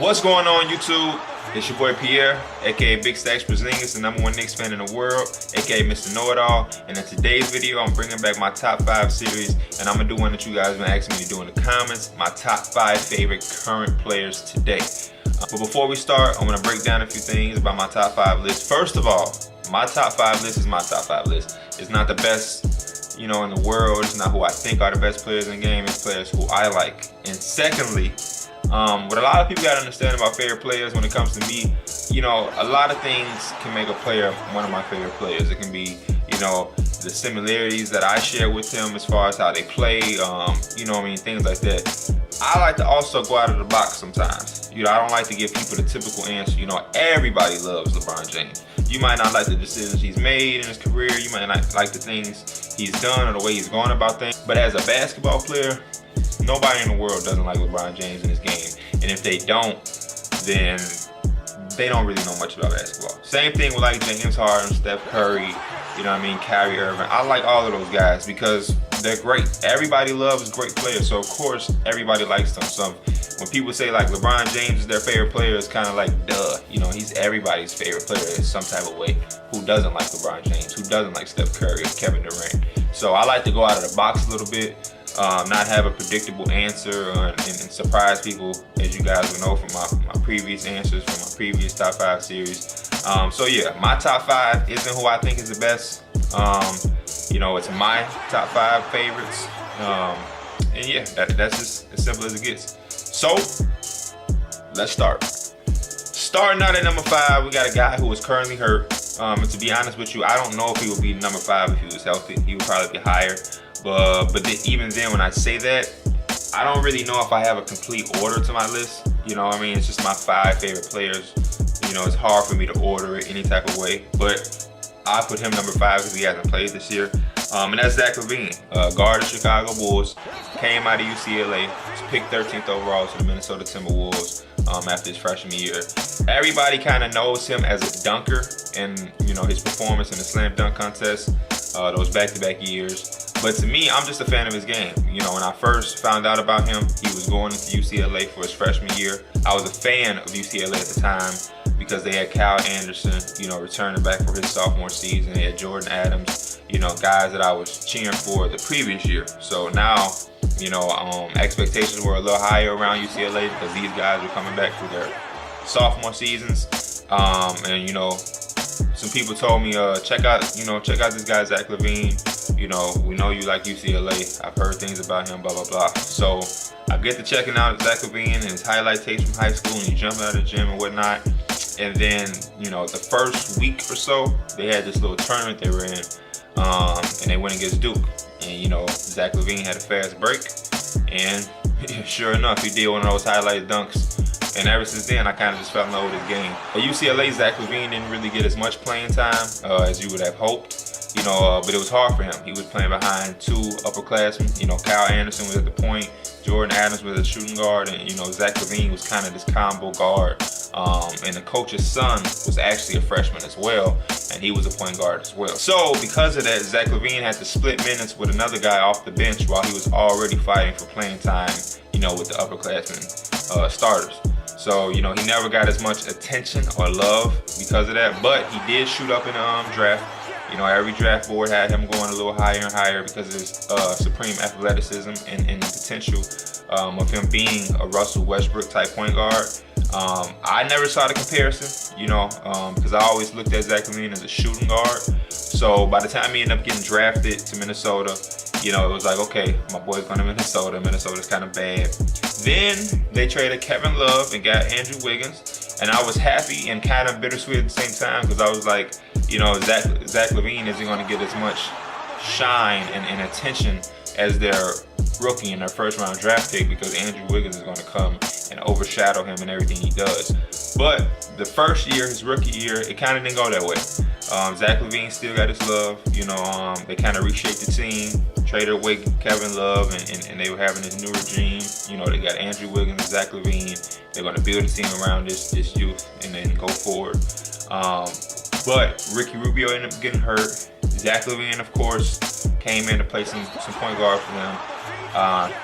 What's going on, YouTube? It's your boy Pierre, aka Big Stacks Porzingis, the #1 Knicks fan in the world, aka Mr. Know-It-All. And in today's video, I'm bringing back my top 5 series, and I'm gonna do one that you guys been asking me to do in the comments: my top 5 favorite current players today. But before we start, I'm gonna break down a few things about my top 5 list. First of all, my top 5 list is my top 5 list. It's not the best, in the world. It's not who I think are the best players in the game. It's players who I like. And secondly, what a lot of people gotta understand about favorite players when it comes to me, a lot of things can make a player one of my favorite players. It can be, the similarities that I share with them as far as how they play, things like that. I like to also go out of the box sometimes. I don't like to give people the typical answer. Everybody loves LeBron James. You might not like the decisions he's made in his career. You might not like the things he's done or the way he's going about things. But as a basketball player, nobody in the world doesn't like LeBron James in his game. And if they don't, then they don't really know much about basketball. Same thing with like James Harden, Steph Curry, Kyrie Irving. I like all of those guys because they're great. Everybody loves great players, so of course everybody likes them. So when people say like LeBron James is their favorite player, it's kind of like duh. He's everybody's favorite player in some type of way. Who doesn't like LeBron James? Who doesn't like Steph Curry or Kevin Durant? So I like to go out of the box a little bit. Not have a predictable answer and surprise people, as you guys will know from my previous answers from my previous top 5 series. So yeah, my top 5 isn't who I think is the best. It's my top 5 favorites. And yeah, that's just as simple as it gets. So let's start. Starting out at number 5, we got a guy who is currently hurt. And to be honest with you, I don't know if he would be number 5 if he was healthy. He would probably be higher. But even then, when I say that, I don't really know if I have a complete order to my list. It's just my 5 favorite players. It's hard for me to order it any type of way. But I put him number 5 because he hasn't played this year. And that's Zach LaVine, guard of Chicago Bulls. Came out of UCLA. Was picked 13th overall to the Minnesota Timberwolves after his freshman year. Everybody kind of knows him as a dunker and, his performance in the slam dunk contest, those back-to-back years. But to me, I'm just a fan of his game. When I first found out about him, he was going into UCLA for his freshman year. I was a fan of UCLA at the time because they had Kyle Anderson, returning back for his sophomore season. They had Jordan Adams, guys that I was cheering for the previous year. So now, expectations were a little higher around UCLA because these guys were coming back for their sophomore seasons. Some people told me, check out this guy Zach LaVine. We know you like UCLA. I've heard things about him, blah, blah, blah. So I get to checking out Zach LaVine and his highlight tapes from high school, and he jumping out of the gym and whatnot. And then, the first week or so, they had this little tournament they were in, and they went against Duke. And, Zach LaVine had a fast break, and sure enough, he did one of those highlight dunks. And ever since then, I kind of just fell in love with his game. At UCLA, Zach LaVine didn't really get as much playing time as you would have hoped. But it was hard for him. He was playing behind 2 upperclassmen. Kyle Anderson was at the point, Jordan Adams was a shooting guard, and Zach LaVine was kind of this combo guard. And the coach's son was actually a freshman as well, and he was a point guard as well. So because of that, Zach LaVine had to split minutes with another guy off the bench while he was already fighting for playing time, with the upperclassmen starters. So, he never got as much attention or love because of that, but he did shoot up in the draft. Every draft board had him going a little higher and higher because of his supreme athleticism and potential of him being a Russell Westbrook type point guard. I never saw the comparison, because I always looked at Zach LaVine as a shooting guard. So by the time he ended up getting drafted to Minnesota, it was like, okay, my boy's going to Minnesota. Minnesota's kind of bad. Then they traded Kevin Love and got Andrew Wiggins. And I was happy and kind of bittersweet at the same time because I was like, Zach LaVine isn't going to get as much shine and attention as their rookie in their first round draft pick because Andrew Wiggins is going to come and overshadow him in everything he does. But the first year, his rookie year, it kind of didn't go that way. Zach LaVine still got his love. They kind of reshaped the team, traded away Kevin Love, and they were having this new regime. They got Andrew Wiggins and Zach LaVine. They're going to build a team around this youth and then go forward. But Ricky Rubio ended up getting hurt. Zach LaVine, of course, came in to play some point guard for them.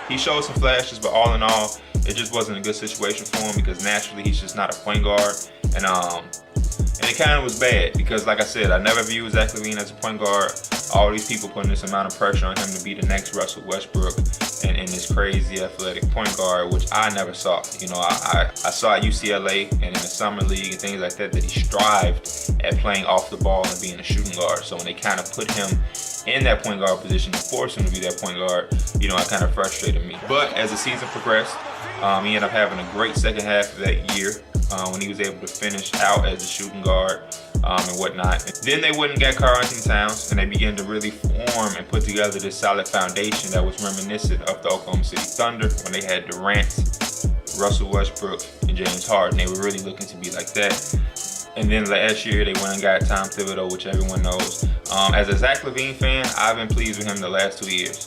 He showed some flashes, but all in all, It just wasn't a good situation for him because naturally he's just not a point guard. And it kind of was bad because, like I said, I never viewed Zach LaVine as a point guard. All these people putting this amount of pressure on him to be the next Russell Westbrook and this crazy athletic point guard, which I never saw. You know, I saw at UCLA and in the summer league and things like that he strived at playing off the ball and being a shooting guard. So when they kind of put him in that point guard position and forced him to be that point guard, you know, it kind of frustrated me. But as the season progressed, he ended up having a great second half of that year when he was able to finish out as a shooting guard and whatnot. Then they went and got Karl-Anthony Towns, and they began to really form and put together this solid foundation that was reminiscent of the Oklahoma City Thunder when they had Durant, Russell Westbrook, and James Harden. They were really looking to be like that. And then last year, they went and got Tom Thibodeau, which everyone knows. As a Zach LaVine fan, I've been pleased with him the last 2 years.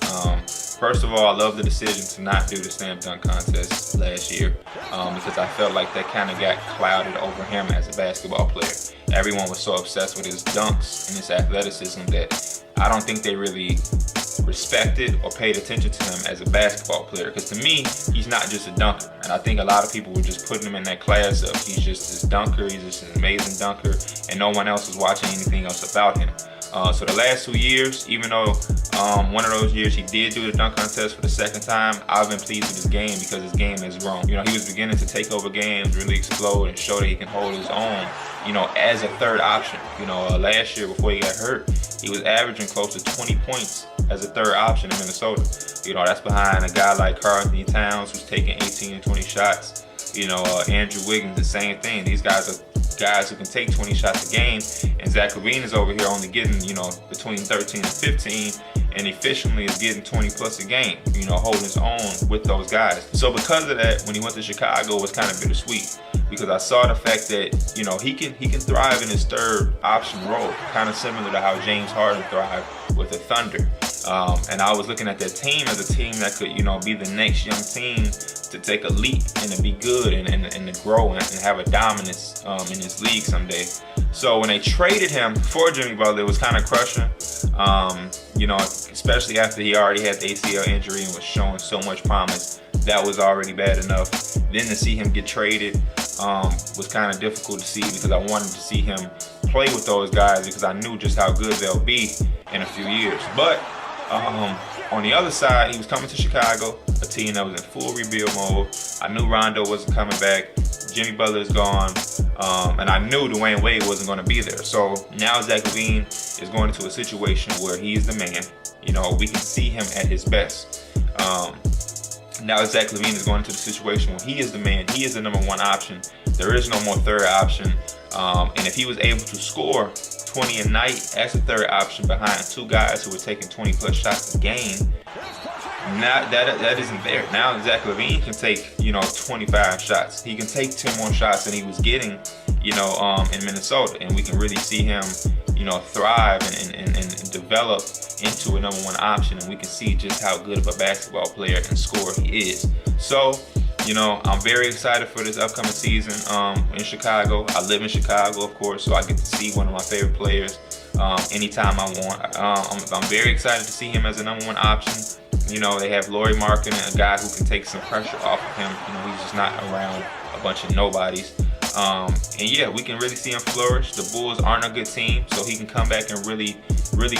First of all, I love the decision to not do the slam dunk contest last year because I felt like that kind of got clouded over him as a basketball player. Everyone was so obsessed with his dunks and his athleticism that I don't think they really respected or paid attention to him as a basketball player. Because to me, he's not just a dunker. And I think a lot of people were just putting him in that class of he's just this dunker, he's just an amazing dunker, and no one else was watching anything else about him. So the last 2 years, even though one of those years he did do the dunk contest for the second time, I've been pleased with his game because his game has grown. You know, he was beginning to take over games, really explode, and show that he can hold his own, you know, as a third option. You know, last year before he got hurt, he was averaging close to 20 points as a third option in Minnesota. You know, that's behind a guy like Karl-Anthony Towns who's taking 18 and 20 shots. You know, Andrew Wiggins, the same thing. These guys are guys who can take 20 shots a game, and Zach LaVine is over here only getting, you know, between 13 and 15, and efficiently is getting 20 plus a game, you know, holding his own with those guys. So because of that, when he went to Chicago, it was kind of bittersweet because I saw the fact that, you know, he can thrive in his third option role, kind of similar to how James Harden thrived with the Thunder. And I was looking at that team as a team that could, you know, be the next young team to take a leap and to be good and to grow and have a dominance in this league someday. So when they traded him for Jimmy Butler, it was kind of crushing. You know, especially after he already had the ACL injury and was showing so much promise. That was already bad enough. Then to see him get traded was kind of difficult to see because I wanted to see him play with those guys because I knew just how good they'll be in a few years. But on the other side, he was coming to Chicago, a team that was in full rebuild mode. I knew Rondo wasn't coming back. Jimmy Butler is gone. And I knew Dwayne Wade wasn't going to be there. So now Zach LaVine is going into a situation where he is the man. You know, we can see him at his best. Now Zach LaVine is going into the situation where he is the man. He is the number one option. There is no more third option. And if he was able to score 20 a night as a third option behind two guys who were taking 20 plus shots a game, now that isn't there. Now Zach LaVine can take, you know, 25 shots. He can take 10 more shots than he was getting, you know, in Minnesota, and we can really see him, you know, thrive and develop into a number one option, and we can see just how good of a basketball player and scorer he is. So, you know, I'm very excited for this upcoming season in Chicago. I live in Chicago, of course, so I get to see one of my favorite players anytime I want. I'm very excited to see him as a number one option. You know, they have Lauri Markkanen, a guy who can take some pressure off of him. You know, he's just not around a bunch of nobodies. And yeah, we can really see him flourish. The Bulls aren't a good team, so he can come back and really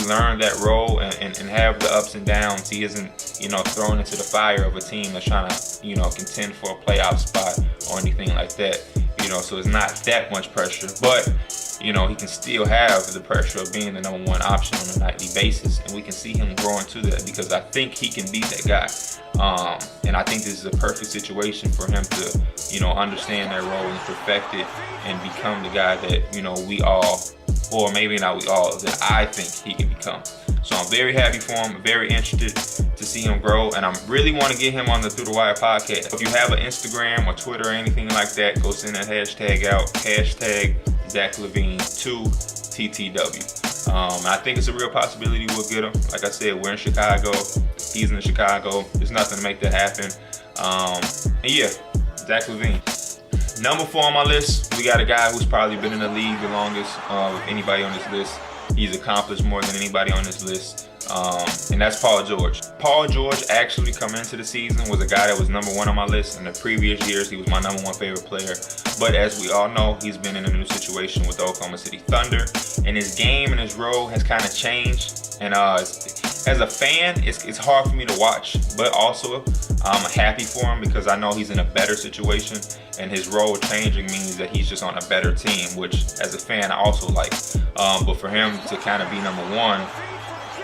learn that role and have the ups and downs. He isn't, you know, thrown into the fire of a team that's trying to, you know, contend for a playoff spot or anything like that. You know, so it's not that much pressure, but you know, he can still have the pressure of being the number one option on a nightly basis, and we can see him grow into that because I think he can be that guy. And I think this is a perfect situation for him to, you know, understand that role and perfect it and become the guy that, you know, we all, or maybe not we all, that I think he can become. So I'm very happy for him, very interested to see him grow, and I really want to get him on the Through the Wire podcast. If you have an Instagram or Twitter or anything like that, go send that hashtag out, hashtag Zach LaVine2TTW. I think it's a real possibility we'll get him. Like I said, we're in Chicago. He's in Chicago. There's nothing to make that happen. And yeah, Zach LaVine. Number 4 on my list, we got a guy who's probably been in the league the longest of anybody on this list. He's accomplished more than anybody on this list. And that's Paul George. Paul George actually coming into the season was a guy that was #1 on my list. In the previous years, he was my #1 favorite player. But as we all know, he's been in a new situation with the Oklahoma City Thunder, and his game and his role has kind of changed. And as a fan, it's hard for me to watch, but also I'm happy for him because I know he's in a better situation, and his role changing means that he's just on a better team, which as a fan I also like. But for him to kind of be #1,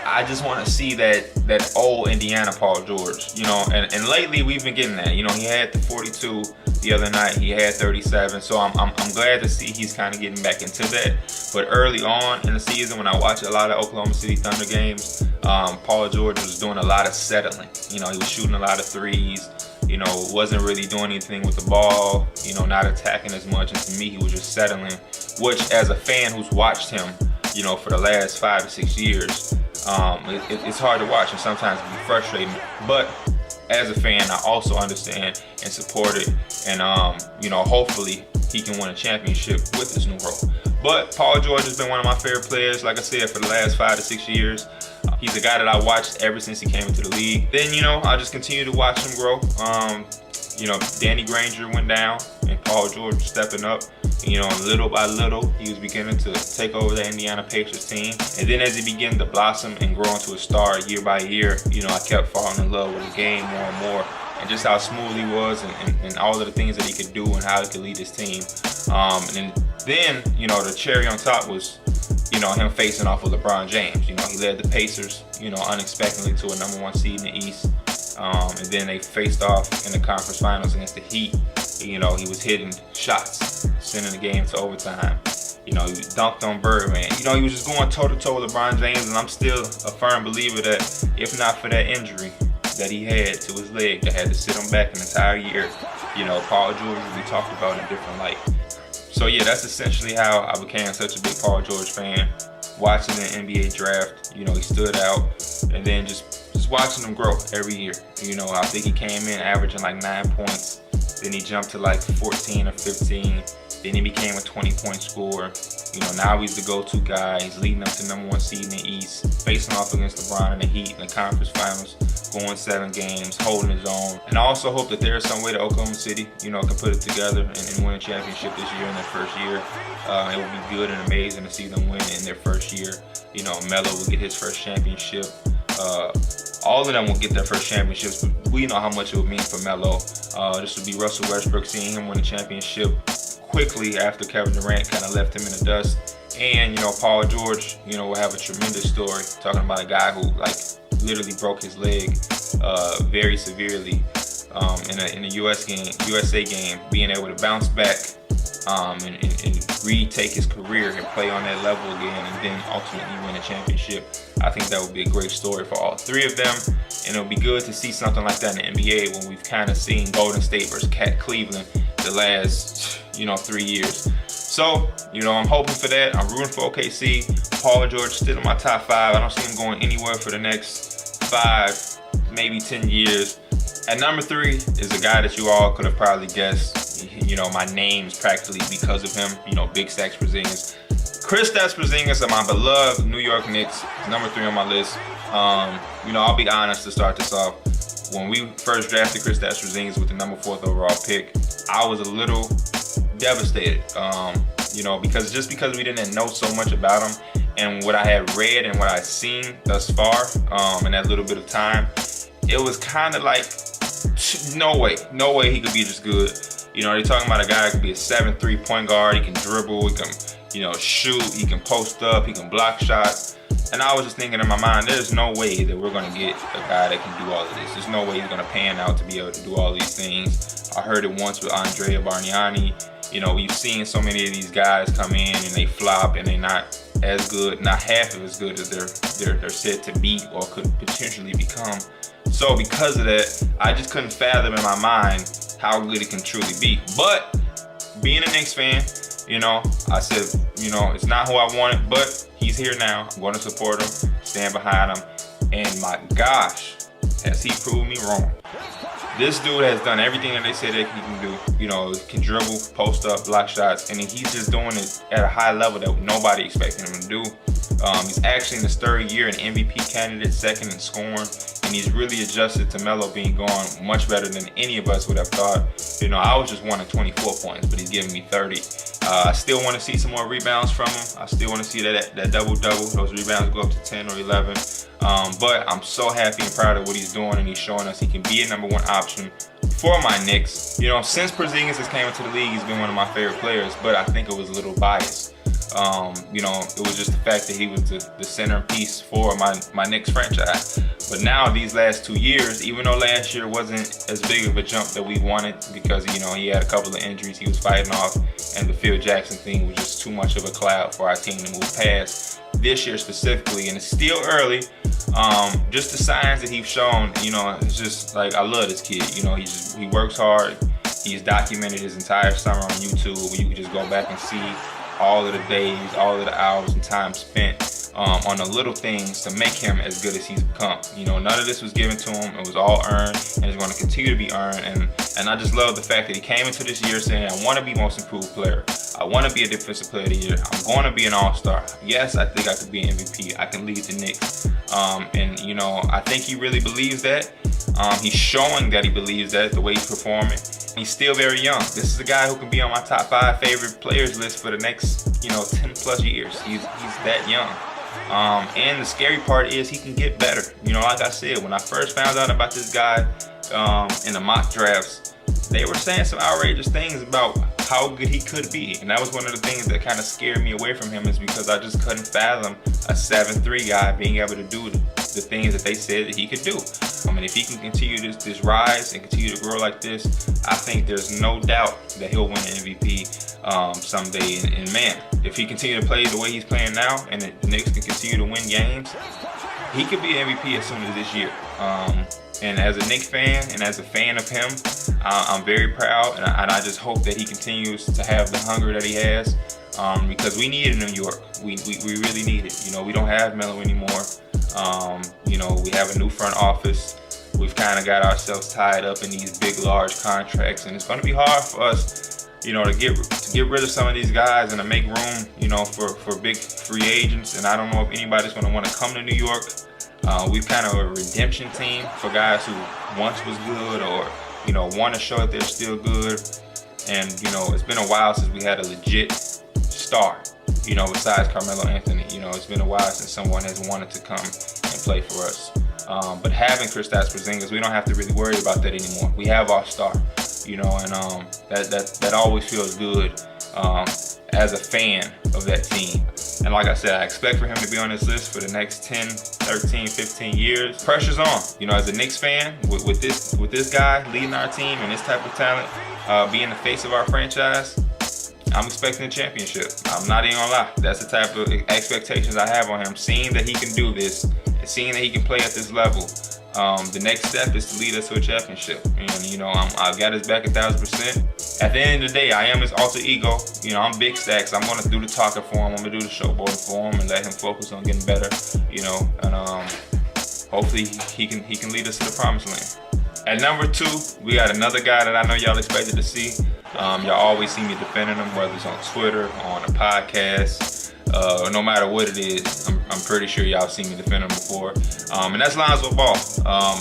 I just want to see that old Indiana Paul George, you know, and lately we've been getting that. You know, he had the 42 the other night, he had 37, so I'm glad to see he's kind of getting back into that. But early on in the season, when I watched a lot of Oklahoma City Thunder games, Paul George was doing a lot of settling. You know, he was shooting a lot of threes, you know, wasn't really doing anything with the ball, you know, not attacking as much, and to me he was just settling, which as a fan who's watched him, you know, for the last 5 to 6 years, it's hard to watch and sometimes it can be frustrating. But as a fan, I also understand and support it, and you know, hopefully he can win a championship with this new role. But Paul George has been one of my favorite players, like I said, for the last 5 to 6 years. He's a guy that I watched ever since he came into the league. Then, you know, I just continue to watch him grow. You know, Danny Granger went down and Paul George stepping up. You know, little by little, he was beginning to take over the Indiana Pacers team. And then as he began to blossom and grow into a star year by year, you know, I kept falling in love with the game more and more. And just how smooth he was, and all of the things that he could do and how he could lead his team. And then, you know, the cherry on top was, you know, him facing off with LeBron James. You know, he led the Pacers, you know, unexpectedly to a #1 seed in the East. And then they faced off in the conference finals against the Heat. You know, he was hitting shots, sending the game to overtime. You know, he dunked on Birdman. You know, he was just going toe-to-toe with LeBron James, and I'm still a firm believer that if not for that injury that he had to his leg that had to sit him back an entire year, you know, Paul George would be talked about in a different light. So yeah, that's essentially how I became such a big Paul George fan. Watching the NBA draft, you know, he stood out, and then just watching him grow every year. You know, I think he came in averaging like 9 points, then he jumped to like 14 or 15, then he became a 20-point scorer. You know, now he's the go-to guy. He's leading up to #1 seed in the East, facing off against LeBron in the Heat in the conference finals, going 7 games, holding his own. And I also hope that there's some way that Oklahoma City, you know, can put it together and win a championship this year in their first year. It would be good and amazing to see them win in their first year. You know, Melo will get his first championship. All of them will get their first championships, but we know how much it would mean for Melo. This would be Russell Westbrook, seeing him win a championship quickly after Kevin Durant kind of left him in the dust. And, you know, Paul George, you know, will have a tremendous story, talking about a guy who, like, literally broke his leg very severely in a USA game, being able to bounce back and retake his career and play on that level again, and then ultimately win a championship. I think that would be a great story for all 3 of them, and it'll be good to see something like that in the NBA when we've kind of seen Golden State versus Cleveland the last, you know, 3 years. So, you know, I'm hoping for that. I'm rooting for OKC. Paul George still in my top 5. I don't see him going anywhere for the next 5, maybe 10 years. At #3 is a guy that you all could have probably guessed. You know, my name's practically because of him. You know, Big Stacks Porzingis. Kristaps Porzingis of my beloved New York Knicks is #3 on my list. You know, I'll be honest to start this off. When we first drafted Kristaps Porzingis with the #4th overall pick, I was a little devastated. You know, because we didn't know so much about him, and what I had read and what I'd seen thus far in that little bit of time, it was kind of like, no way he could be just good. You know, they're talking about a guy that could be a 7'3" point guard. He can dribble, he can, you know, shoot, he can post up, he can block shots. And I was just thinking in my mind, there's no way that we're gonna get a guy that can do all of this. There's no way he's gonna pan out to be able to do all these things. I heard it once with Andrea Bargnani. You know, we've seen so many of these guys come in and they flop and they're not as good, not half of as good as they're said to be or could potentially become. So because of that, I just couldn't fathom in my mind how good it can truly be. But being a Knicks fan, you know, I said, you know, it's not who I wanted, but he's here now. I'm going to support him, stand behind him, and my gosh, has he proved me wrong. This dude has done everything that they said that he can do. You know, can dribble, post up, block shots, and he's just doing it at a high level that nobody expected him to do. He's actually in his third year, an MVP candidate, second in scoring, and he's really adjusted to Melo being gone much better than any of us would have thought. You know, I was just wanting 24 points, but he's giving me 30. I still want to see some more rebounds from him. I still want to see that double-double. Those rebounds go up to 10 or 11. But I'm so happy and proud of what he's doing, and he's showing us he can be a #1 option for my Knicks. You know, since Porzingis has came into the league, he's been one of my favorite players, but I think it was a little biased. You know, it was just the fact that he was the centerpiece for my Knicks franchise. But now these last 2 years, even though last year wasn't as big of a jump that we wanted because, you know, he had a couple of injuries he was fighting off, and the Phil Jackson thing was just too much of a cloud for our team to move past this year specifically. And it's still early. Just the signs that he's shown, you know, it's just like, I love this kid. You know, he works hard. He's documented his entire summer on YouTube, where you can just go back and see all of the days, all of the hours and time spent on the little things to make him as good as he's become. You know, none of this was given to him. It was all earned, and it's going to continue to be earned. And I just love the fact that he came into this year saying, I want to be most improved player. I want to be a defensive player of the year. I'm going to be an all-star. Yes, I think I could be an MVP. I can lead the Knicks. And, you know, I think he really believes that. He's showing that he believes that, the way he's performing. He's still very young. This is a guy who can be on my top 5 favorite players list for the next, you know, 10 plus years. He's that young. And the scary part is he can get better. You know, like I said, when I first found out about this guy in the mock drafts, they were saying some outrageous things about how good he could be. And that was one of the things that kind of scared me away from him, is because I just couldn't fathom a 7'3" guy being able to do the things that they said that he could do. I mean, if he can continue this rise and continue to grow like this, I think there's no doubt that he'll win an MVP someday. And man, if he continue to play the way he's playing now, and the Knicks can continue to win games, he could be an MVP as soon as this year. And as a Knicks fan and as a fan of him, I'm very proud, and I just hope that he continues to have the hunger that he has, because we need it in New York. We really need it. You know, we don't have Melo anymore. You know, we have a new front office. We've kind of got ourselves tied up in these big, large contracts, and it's going to be hard for us, you know, to get rid of some of these guys and to make room, you know, for big free agents. And I don't know if anybody's going to want to come to New York. We've kind of a redemption team for guys who once was good, or, you know, want to show that they're still good. And, you know, it's been a while since we had a legit star, you know, besides Carmelo Anthony. You know, it's been a while since someone has wanted to come and play for us. But having Kristaps Porzingis, we don't have to really worry about that anymore. We have our star, you know, and that always feels good as a fan of that team. And like I said, I expect for him to be on this list for the next 10, 13, 15 years. Pressure's on. You know, as a Knicks fan, with this guy leading our team and this type of talent, being the face of our franchise, I'm expecting a championship. I'm not even gonna lie. That's the type of expectations I have on him. Seeing that he can do this, and seeing that he can play at this level, the next step is to lead us to a championship. And, you know, I've got his back 1,000%. At the end of the day, I am his alter ego. You know, I'm Big Stacks. I'm gonna do the talking for him. I'm gonna do the showboating for him and let him focus on getting better. You know, and hopefully he can lead us to the promised land. At number 2, we got another guy that I know y'all expected to see. Y'all always see me defending him, whether it's on Twitter, on a podcast, no matter what it is. I'm pretty sure y'all seen me defend him before. And that's Lonzo Ball,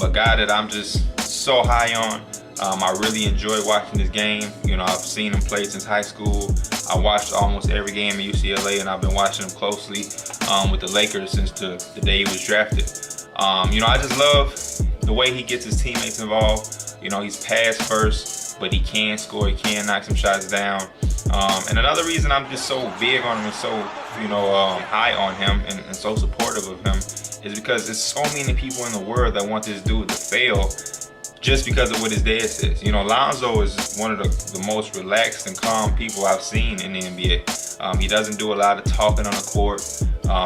a guy that I'm just so high on. I really enjoy watching this game. You know, I've seen him play since high school. I watched almost every game at UCLA, and I've been watching him closely with the Lakers since the day he was drafted. You know, I just love the way he gets his teammates involved. You know, he's pass first, but he can score. He can knock some shots down. And another reason I'm just so big on him and so, you know, high on him and so supportive of him is because there's so many people in the world that want this dude to fail just because of what his dad says. You know, Lonzo is one of the most relaxed and calm people I've seen in the NBA. He doesn't do a lot of talking on the court.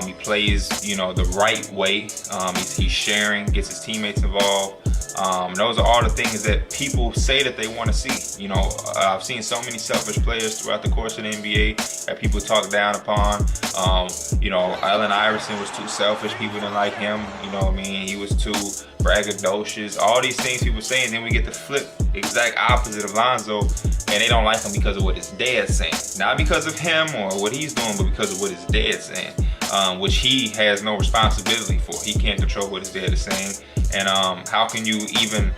He plays, you know, the right way. He's sharing, gets his teammates involved. Those are all the things that people say that they want to see. You know, I've seen so many selfish players throughout the course of the NBA that people talk down upon. You know, Allen Iverson was too selfish. People didn't like him. You know what I mean? He was too braggadocious. All these things people saying. Then we get the flip exact opposite of Lonzo, and they don't like him because of what his dad's saying. Not because of him or what he's doing, but because of what his dad's saying. which he has no responsibility for. He can't control what his dad is saying. And how can you even,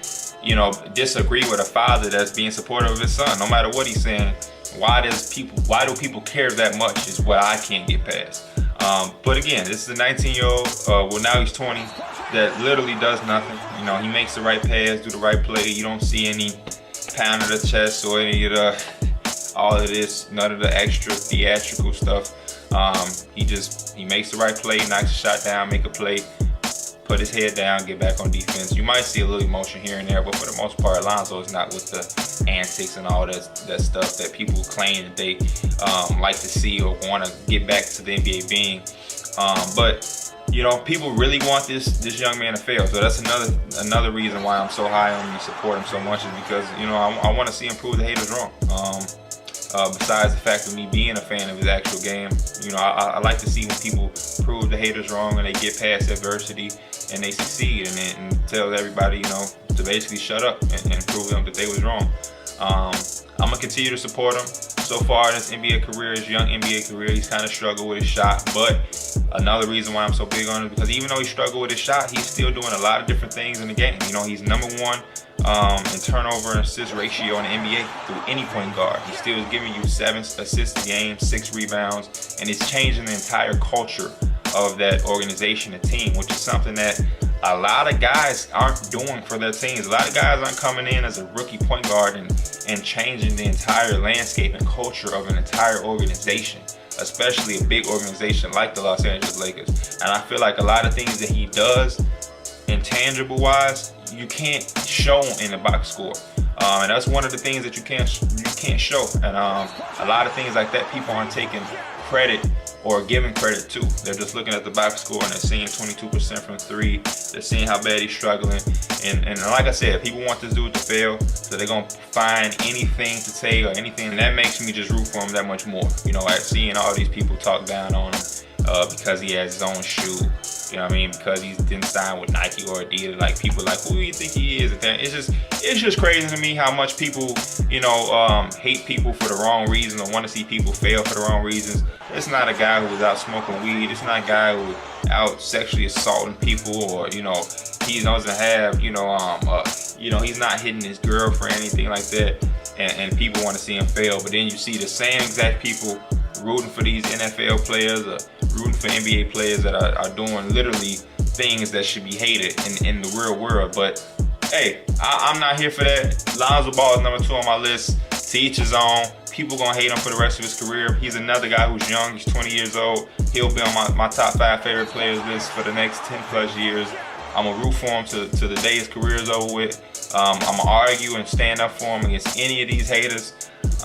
disagree with a father that's being supportive of his son, no matter what he's saying? Why do people care that much is what I can't get past. But again, this is a 19-year-old, well now he's 20, that literally does nothing. He makes the right pass, do the right play. You don't see any pound of the chest or any of all of this, none of the extra theatrical stuff. He makes the right play, knocks a shot down, make a play, put his head down, get back on defense. You might see a little emotion here and there, but for the most part, Alonzo is not with the antics and all that stuff that people claim that they like to see or want to get back to the NBA being. But people really want this young man to fail. So that's another reason why I'm so high on him and support him so much, is because I want to see him prove the haters wrong. Besides the fact of me being a fan of his actual game, I like to see when people prove the haters wrong and they get past adversity and they succeed, and tell everybody, to basically shut up and prove them that they was wrong. I'm gonna continue to support him. So far in his NBA career, his young NBA career, he's kind of struggled with his shot. But another reason why I'm so big on it is because even though he struggled with his shot, he's still doing a lot of different things in the game. He's number one in turnover and assist ratio in the NBA through any point guard. He still is giving you 7 assists a game, 6 rebounds, and it's changing the entire culture of that organization and team, which is something that a lot of guys aren't doing for their teams. A lot of guys aren't coming in as a rookie point guard and changing the entire landscape and culture of an entire organization, especially a big organization like the Los Angeles Lakers. And I feel like a lot of things that he does, intangible wise, you can't show in the box score. And that's one of the things that you can't show. And a lot of things like that, people aren't taking credit or giving credit to. They're just looking at the box score and they're seeing 22% from 3. They're seeing how bad he's struggling. And like I said, people want this dude to fail, so they're gonna find anything to say or anything, and that makes me just root for him that much more. Like seeing all these people talk down on him because he has his own shoe. Because he didn't sign with Nike or Adidas. Like, people like, who do you think he is? It's just crazy to me how much people, hate people for the wrong reasons or want to see people fail for the wrong reasons. It's not a guy who was out smoking weed. It's not a guy who was out sexually assaulting people, or he doesn't have, he's not hitting his girlfriend, anything like that. And people want to see him fail. But then you see the same exact people rooting for these NFL players or rooting for NBA players that are doing literally things that should be hated in the real world. But hey, I'm not here for that. Lonzo Ball is number 2 on my list. To each his own. People gonna hate him for the rest of his career. He's another guy who's young. He's 20 years old. He'll be on my top 5 favorite players list for the next 10 plus years. I'm gonna root for him to the day his career is over with. I'm gonna argue and stand up for him against any of these haters.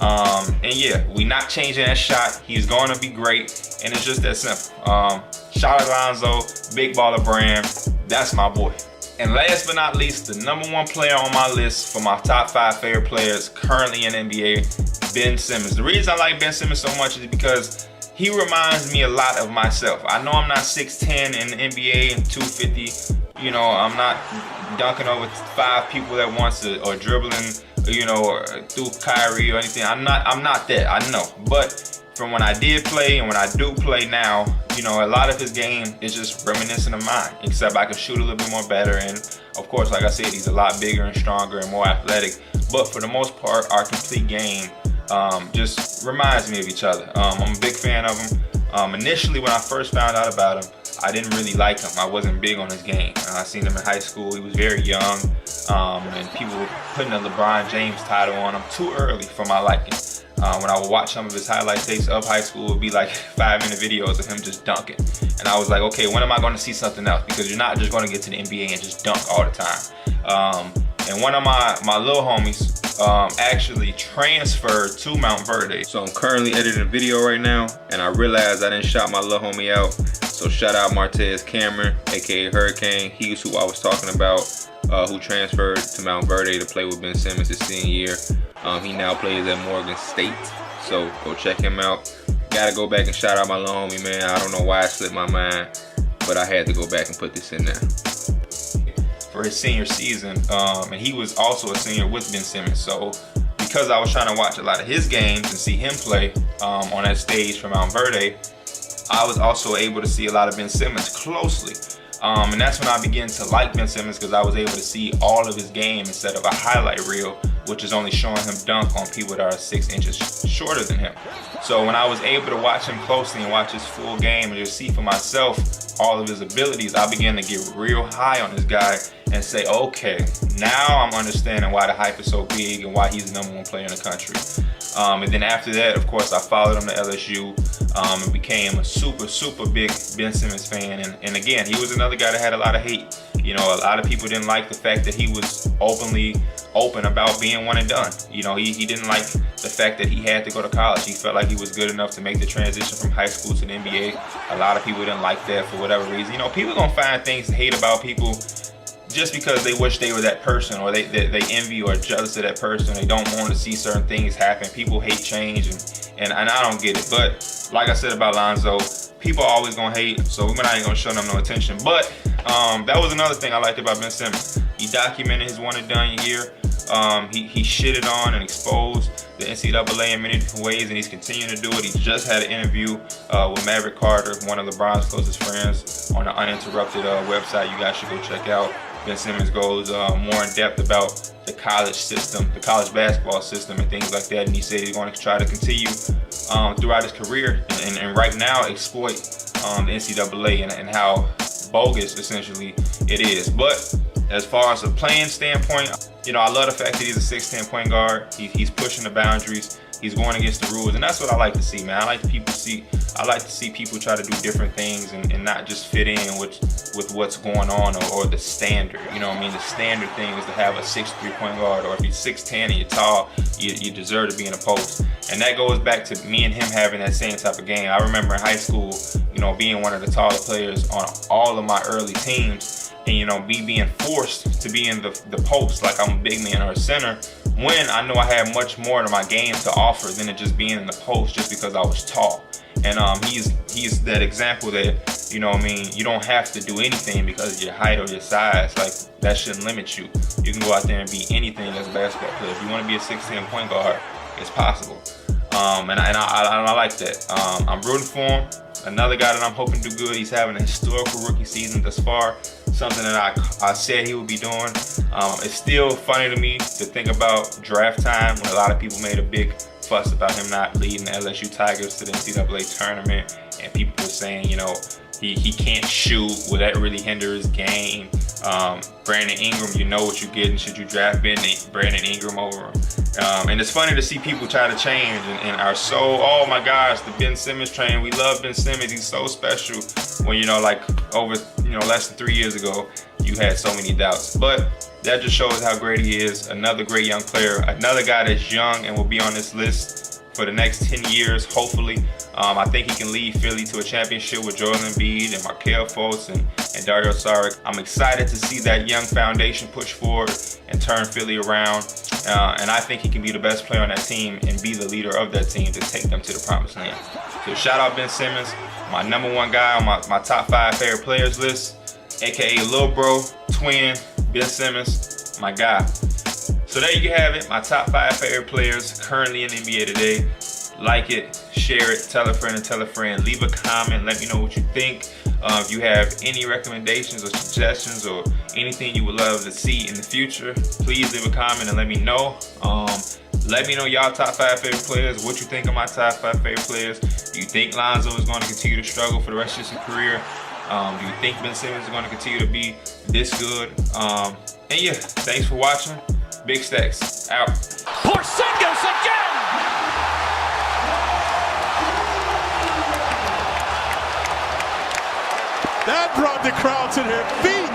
And yeah, we not changing that shot. He's going to be great, and it's just that simple. Shout out Lonzo, big baller brand. That's my boy. And last but not least, the number 1 player on my list for my top 5 favorite players currently in NBA, Ben Simmons. The reason I like Ben Simmons so much is because he reminds me a lot of myself. I know I'm not 6'10" in the NBA and 250. I'm not dunking over 5 people at once or dribbling, or through Kyrie or anything. I'm not that, I know. But from when I did play and when I do play now, a lot of his game is just reminiscent of mine, except I can shoot a little bit more better. And of course, like I said, he's a lot bigger and stronger and more athletic. But for the most part, our complete game just reminds me of each other. I'm a big fan of him. Initially, when I first found out about him, I didn't really like him. I wasn't big on his game. I seen him in high school. He was very young, and people were putting a LeBron James title on him too early for my liking. When I would watch some of his highlight tapes of high school, it would be like 5-minute videos of him just dunking. And I was like, okay, when am I going to see something else? Because you're not just going to get to the NBA and just dunk all the time. And one of my little homies actually transferred to Mount Verde. So I'm currently editing a video right now, and I realized I didn't shout my little homie out. So shout out Martez Cameron, aka Hurricane. He's who I was talking about, who transferred to Mount Verde to play with Ben Simmons his senior year. He now plays at Morgan State, so go check him out. Gotta go back and shout out my little homie, man. I don't know why it slipped my mind, but I had to go back and put this in there. For his senior season, and he was also a senior with Ben Simmons. So because I was trying to watch a lot of his games and see him play on that stage for Mount Verde, I was also able to see a lot of Ben Simmons closely. And that's when I began to like Ben Simmons, because I was able to see all of his game instead of a highlight reel, which is only showing him dunk on people that are 6 inches shorter than him. So when I was able to watch him closely and watch his full game and just see for myself all of his abilities, I began to get real high on this guy and say, okay, now I'm understanding why the hype is so big and why he's the #1 player in the country. And then after that, of course, I followed him to LSU and became a super big Ben Simmons fan. And again, he was another guy that had a lot of hate. You know, a lot of people didn't like the fact that he was open about being one and done. You know, he didn't like the fact that he had to go to college. He felt like he was good enough to make the transition from high school to the NBA. A lot of people didn't like that for whatever reason. You know, people gonna find things to hate about people just because they wish they were that person, or they envy or jealous of that person. They don't want to see certain things happen. People hate change, and I don't get it. But like I said about Lonzo, people are always gonna hate, so we're not even gonna show them no attention. But that was another thing I liked about Ben Simmons. He documented his one and done year. He shitted on and exposed the NCAA in many different ways, and he's continuing to do it. He just had an interview with Maverick Carter, one of LeBron's closest friends, on the Uninterrupted website. You guys should go check out. Ben Simmons goes more in depth about the college system, the college basketball system, and things like that. And he said he's going to try to continue throughout his career and right now exploit the NCAA and how bogus essentially it is. But as far as a playing standpoint, you know, I love the fact that he's a 6'10" point guard. He's pushing the boundaries. He's going against the rules, and that's what I like to see, man. I like to see people try to do different things and not just fit in with what's going on or the standard. You know what I mean? The standard thing is to have a 6'3" point guard, or if you're 6'10" and you're tall, you deserve to be in a post. And that goes back to me and him having that same type of game. I remember in high school, you know, being one of the taller players on all of my early teams, and you know, being forced to be in the post like I'm a big man or a center, when I know I had much more to my game to offer than it just being in the post just because I was tall. And he's that example that, you know what I mean, you don't have to do anything because of your height or your size. Like, that shouldn't limit you. You can go out there and be anything as a basketball player. If you want to be a 6'10" point guard, it's possible. And I like that. I'm rooting for him. Another guy that I'm hoping to do good. He's having a historical rookie season thus far. Something that I said he would be doing. It's still funny to me to think about draft time when a lot of people made a big fuss about him not leading the LSU Tigers to the NCAA tournament, and people were saying, you know, he can't shoot. Will that really hinder his game? Brandon Ingram, you know what you're getting. Should you draft Brandon Ingram over him? And it's funny to see people try to change and are so, oh my gosh, the Ben Simmons train. We love Ben Simmons. He's so special. When, you know, like over, you know, less than 3 years ago, you had so many doubts. But that just shows how great he is. Another great young player. Another guy that's young and will be on this list for the next 10 years, hopefully. I think he can lead Philly to a championship with Joel Embiid and Markelle Fultz and Dario Saric. I'm excited to see that young foundation push forward and turn Philly around. And I think he can be the best player on that team and be the leader of that team to take them to the promised land. So shout out Ben Simmons, my #1 guy on my top 5 favorite players list, aka Lil Bro, Twin, Ben Simmons, my guy. So there you have it, my top 5 favorite players currently in the NBA today. Like it, share it, tell a friend and tell a friend. Leave a comment, let me know what you think. If you have any recommendations or suggestions or anything you would love to see in the future, please leave a comment and let me know. Let me know y'all top 5 favorite players, what you think of my top 5 favorite players. Do you think Lonzo is going to continue to struggle for the rest of his career? Do you think Ben Simmons is going to continue to be this good? And yeah, thanks for watching. Big Stacks, out. Porzingis again! That brought the crowd to their feet.